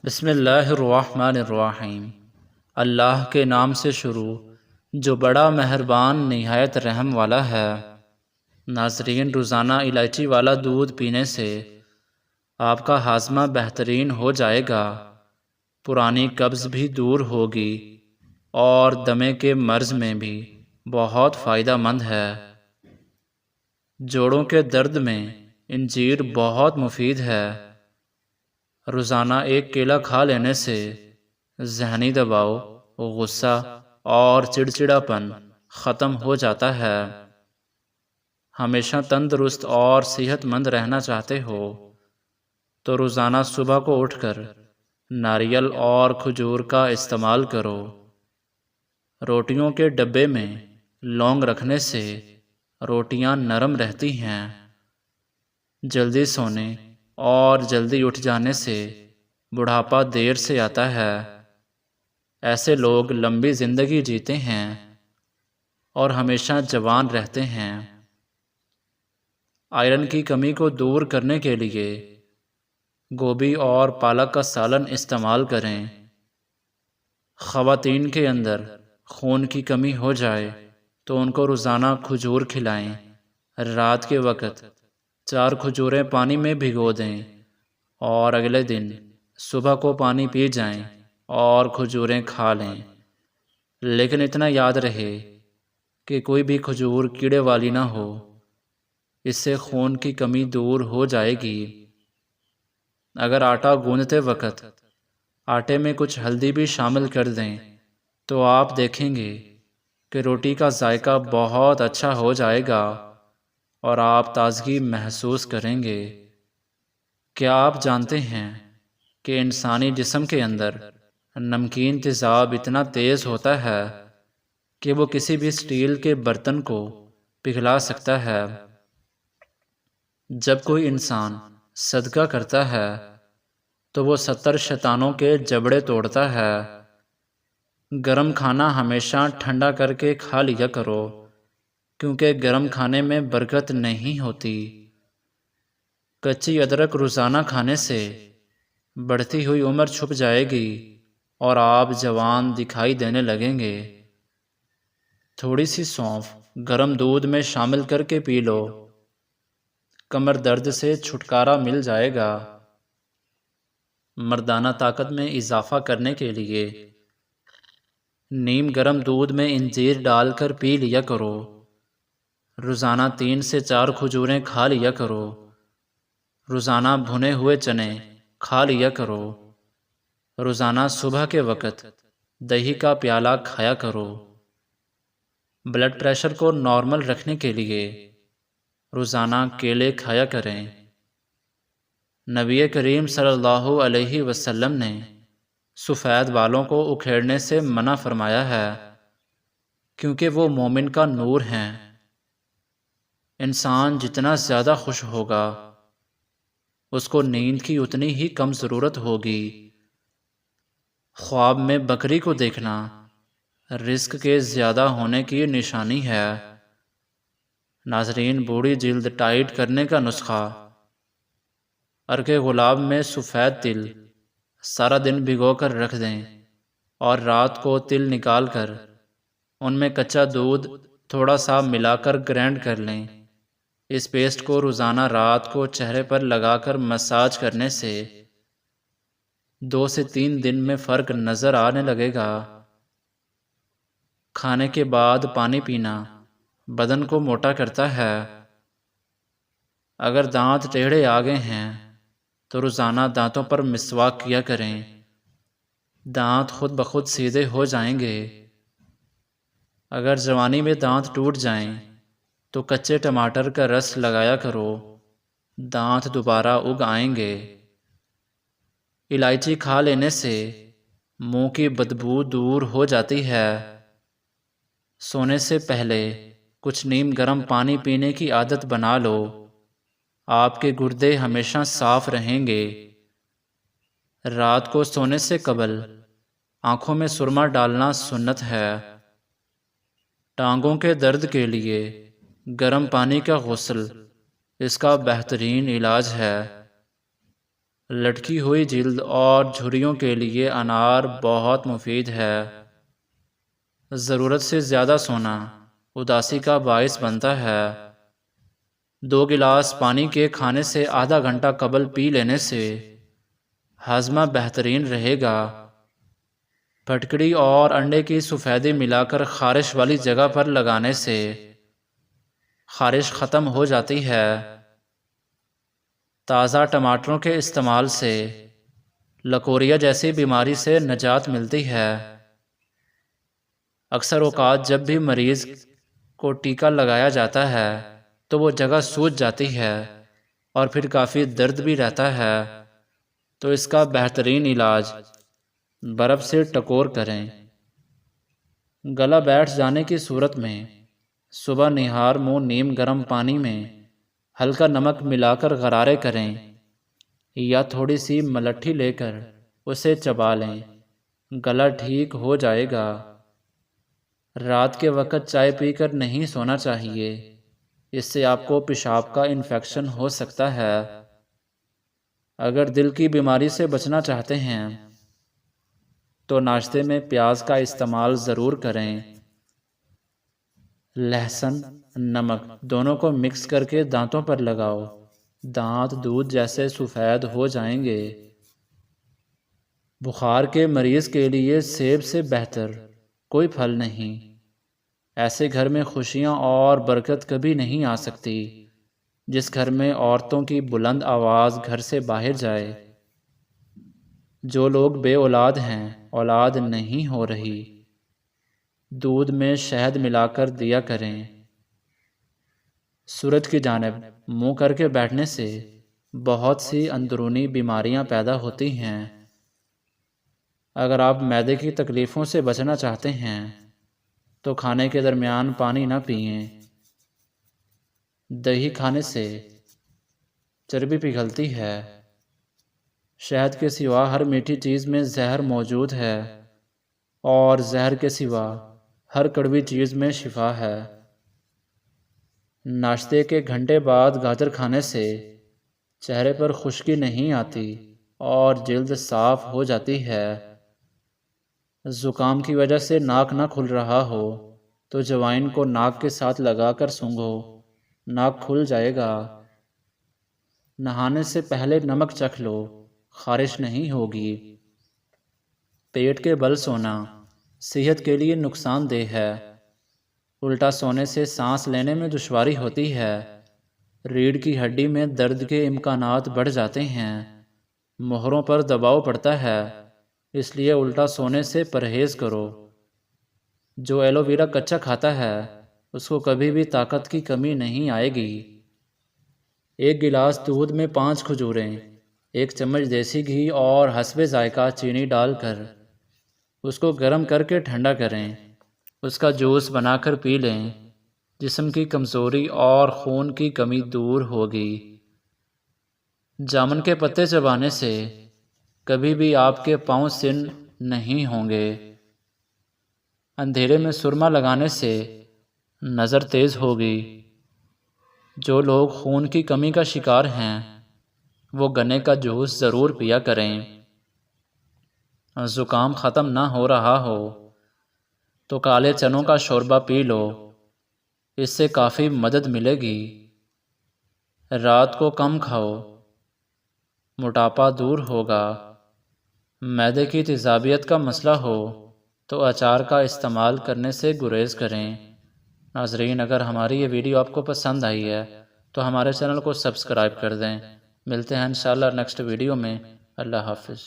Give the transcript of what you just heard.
بسم اللہ الرحمن الرحیم۔ اللہ کے نام سے شروع جو بڑا مہربان نہایت رحم والا ہے۔ ناظرین، روزانہ الائچی والا دودھ پینے سے آپ کا ہاضمہ بہترین ہو جائے گا، پرانی قبض بھی دور ہوگی اور دمے کے مرض میں بھی بہت فائدہ مند ہے۔ جوڑوں کے درد میں انجیر بہت مفید ہے۔ روزانہ ایک کیلا کھا لینے سے ذہنی دباؤ، غصہ اور چڑچڑاپن ختم ہو جاتا ہے۔ ہمیشہ تندرست اور صحت مند رہنا چاہتے ہو تو روزانہ صبح کو اٹھ کر ناریل اور کھجور کا استعمال کرو۔ روٹیوں کے ڈبے میں لونگ رکھنے سے روٹیاں نرم رہتی ہیں۔ جلدی سونے اور جلدی اٹھ جانے سے بڑھاپا دیر سے آتا ہے۔ ایسے لوگ لمبی زندگی جیتے ہیں اور ہمیشہ جوان رہتے ہیں۔ آئرن کی کمی کو دور کرنے کے لیے گوبھی اور پالک کا سالن استعمال کریں۔ خواتین کے اندر خون کی کمی ہو جائے تو ان کو روزانہ کھجور کھلائیں۔ رات کے وقت 4 کھجوریں پانی میں بھگو دیں اور اگلے دن صبح کو پانی پی جائیں اور کھجوریں کھا لیں، لیکن اتنا یاد رہے کہ کوئی بھی کھجور کیڑے والی نہ ہو، اس سے خون کی کمی دور ہو جائے گی۔ اگر آٹا گوندھتے وقت آٹے میں کچھ ہلدی بھی شامل کر دیں تو آپ دیکھیں گے کہ روٹی کا ذائقہ بہت اچھا ہو جائے گا اور آپ تازگی محسوس کریں گے۔ کیا آپ جانتے ہیں کہ انسانی جسم کے اندر نمکین تیزاب اتنا تیز ہوتا ہے کہ وہ کسی بھی اسٹیل کے برتن کو پگھلا سکتا ہے؟ جب کوئی انسان صدقہ کرتا ہے تو وہ 70 شیطانوں کے جبڑے توڑتا ہے۔ گرم کھانا ہمیشہ ٹھنڈا کر کے کھا لیا کرو، کیونکہ گرم کھانے میں برکت نہیں ہوتی۔ کچی ادرک روزانہ کھانے سے بڑھتی ہوئی عمر چھپ جائے گی اور آپ جوان دکھائی دینے لگیں گے۔ تھوڑی سی سونف گرم دودھ میں شامل کر کے پی لو، کمر درد سے چھٹکارا مل جائے گا۔ مردانہ طاقت میں اضافہ کرنے کے لیے نیم گرم دودھ میں انجیر ڈال کر پی لیا کرو۔ روزانہ 3 سے 4 کھجوریں کھا لیا کرو۔ روزانہ بھنے ہوئے چنے کھا لیا کرو۔ روزانہ صبح کے وقت دہی کا پیالہ کھایا کرو۔ بلڈ پریشر کو نارمل رکھنے کے لیے روزانہ کیلے کھایا کریں۔ نبی کریم صلی اللہ علیہ وسلم نے سفید بالوں کو اکھیڑنے سے منع فرمایا ہے، کیونکہ وہ مومن کا نور ہیں۔ انسان جتنا زیادہ خوش ہوگا اس کو نیند کی اتنی ہی کم ضرورت ہوگی۔ خواب میں بکری کو دیکھنا رزق کے زیادہ ہونے کی نشانی ہے۔ ناظرین، بوڑھی جلد ٹائٹ کرنے کا نسخہ: عرق گلاب میں سفید تل سارا دن بھگو کر رکھ دیں اور رات کو تل نکال کر ان میں کچا دودھ تھوڑا سا ملا کر گرینڈ کر لیں۔ اس پیسٹ کو روزانہ رات کو چہرے پر لگا کر مساج کرنے سے 2 سے 3 دن میں فرق نظر آنے لگے گا۔ کھانے کے بعد پانی پینا بدن کو موٹا کرتا ہے۔ اگر دانت ٹیڑھے آ گئے ہیں تو روزانہ دانتوں پر مسواک کیا کریں، دانت خود بخود سیدھے ہو جائیں گے۔ اگر جوانی میں دانت ٹوٹ جائیں تو کچے ٹماٹر کا رس لگایا کرو، دانت دوبارہ اگ آئیں گے۔ الائچی کھا لینے سے منہ کی بدبو دور ہو جاتی ہے۔ سونے سے پہلے کچھ نیم گرم پانی پینے کی عادت بنا لو، آپ کے گردے ہمیشہ صاف رہیں گے۔ رات کو سونے سے قبل آنکھوں میں سرما ڈالنا سنت ہے۔ ٹانگوں کے درد کے لیے گرم پانی کا غسل اس کا بہترین علاج ہے۔ لٹکی ہوئی جلد اور جھریوں کے لیے انار بہت مفید ہے۔ ضرورت سے زیادہ سونا اداسی کا باعث بنتا ہے۔ 2 گلاس پانی کے کھانے سے آدھا گھنٹہ قبل پی لینے سے ہاضمہ بہترین رہے گا۔ پھٹکڑی اور انڈے کی سفیدی ملا کر خارش والی جگہ پر لگانے سے خارش ختم ہو جاتی ہے۔ تازہ ٹماٹروں کے استعمال سے لکوریا جیسی بیماری سے نجات ملتی ہے۔ اکثر اوقات جب بھی مریض کو ٹیکہ لگایا جاتا ہے تو وہ جگہ سوج جاتی ہے اور پھر کافی درد بھی رہتا ہے، تو اس کا بہترین علاج برف سے ٹکور کریں۔ گلا بیٹھ جانے کی صورت میں صبح نہار منہ نیم گرم پانی میں ہلکا نمک ملا کر غرارے کریں یا تھوڑی سی ملٹھی لے کر اسے چبا لیں، گلا ٹھیک ہو جائے گا۔ رات کے وقت چائے پی کر نہیں سونا چاہیے، اس سے آپ کو پیشاب کا انفیکشن ہو سکتا ہے۔ اگر دل کی بیماری سے بچنا چاہتے ہیں تو ناشتے میں پیاز کا استعمال ضرور کریں۔ لہسن، نمک دونوں کو مکس کر کے دانتوں پر لگاؤ، دانت دودھ جیسے سفید ہو جائیں گے۔ بخار کے مریض کے لیے سیب سے بہتر کوئی پھل نہیں۔ ایسے گھر میں خوشیاں اور برکت کبھی نہیں آ سکتی جس گھر میں عورتوں کی بلند آواز گھر سے باہر جائے۔ جو لوگ بے اولاد ہیں، اولاد نہیں ہو رہی، دودھ میں شہد ملا کر دیا کریں۔ سورج کی جانب منہ کر کے بیٹھنے سے بہت سی اندرونی بیماریاں پیدا ہوتی ہیں۔ اگر آپ معدے کی تکلیفوں سے بچنا چاہتے ہیں تو کھانے کے درمیان پانی نہ پئیں۔ دہی کھانے سے چربی پگھلتی ہے۔ شہد کے سوا ہر میٹھی چیز میں زہر موجود ہے اور زہر کے سوا ہر کڑوی چیز میں شفا ہے۔ ناشتے کے گھنٹے بعد گاجر کھانے سے چہرے پر خشکی نہیں آتی اور جلد صاف ہو جاتی ہے۔ زکام کی وجہ سے ناک نہ کھل رہا ہو تو جوائن کو ناک کے ساتھ لگا کر سونگھو، ناک کھل جائے گا۔ نہانے سے پہلے نمک چکھ لو، خارش نہیں ہوگی۔ پیٹ کے بل سونا صحت کے لیے نقصان دہ ہے۔ الٹا سونے سے سانس لینے میں دشواری ہوتی ہے، ریڑھ کی ہڈی میں درد کے امکانات بڑھ جاتے ہیں، موہروں پر دباؤ پڑتا ہے، اس لیے الٹا سونے سے پرہیز کرو۔ جو ایلو ویرا کچا کھاتا ہے اس کو کبھی بھی طاقت کی کمی نہیں آئے گی۔ 1 گلاس دودھ میں 5 کھجوریں، 1 چمچ دیسی گھی اور حسب ذائقہ چینی ڈال کر اس کو گرم کر کے ٹھنڈا کریں، اس کا جوس بنا کر پی لیں، جسم کی کمزوری اور خون کی کمی دور ہوگی۔ جامن کے پتے چبانے سے کبھی بھی آپ کے پاؤں سن نہیں ہوں گے۔ اندھیرے میں سرما لگانے سے نظر تیز ہوگی۔ جو لوگ خون کی کمی کا شکار ہیں وہ گنے کا جوس ضرور پیا کریں۔ زکام ختم نہ ہو رہا ہو تو کالے چنوں کا شوربہ پی لو، اس سے کافی مدد ملے گی۔ رات کو کم کھاؤ، موٹاپا دور ہوگا۔ معدے کی تیزابیت کا مسئلہ ہو تو اچار کا استعمال کرنے سے گریز کریں۔ ناظرین، اگر ہماری یہ ویڈیو آپ کو پسند آئی ہے تو ہمارے چینل کو سبسکرائب کر دیں۔ ملتے ہیں انشاءاللہ نیکسٹ ویڈیو میں۔ اللہ حافظ۔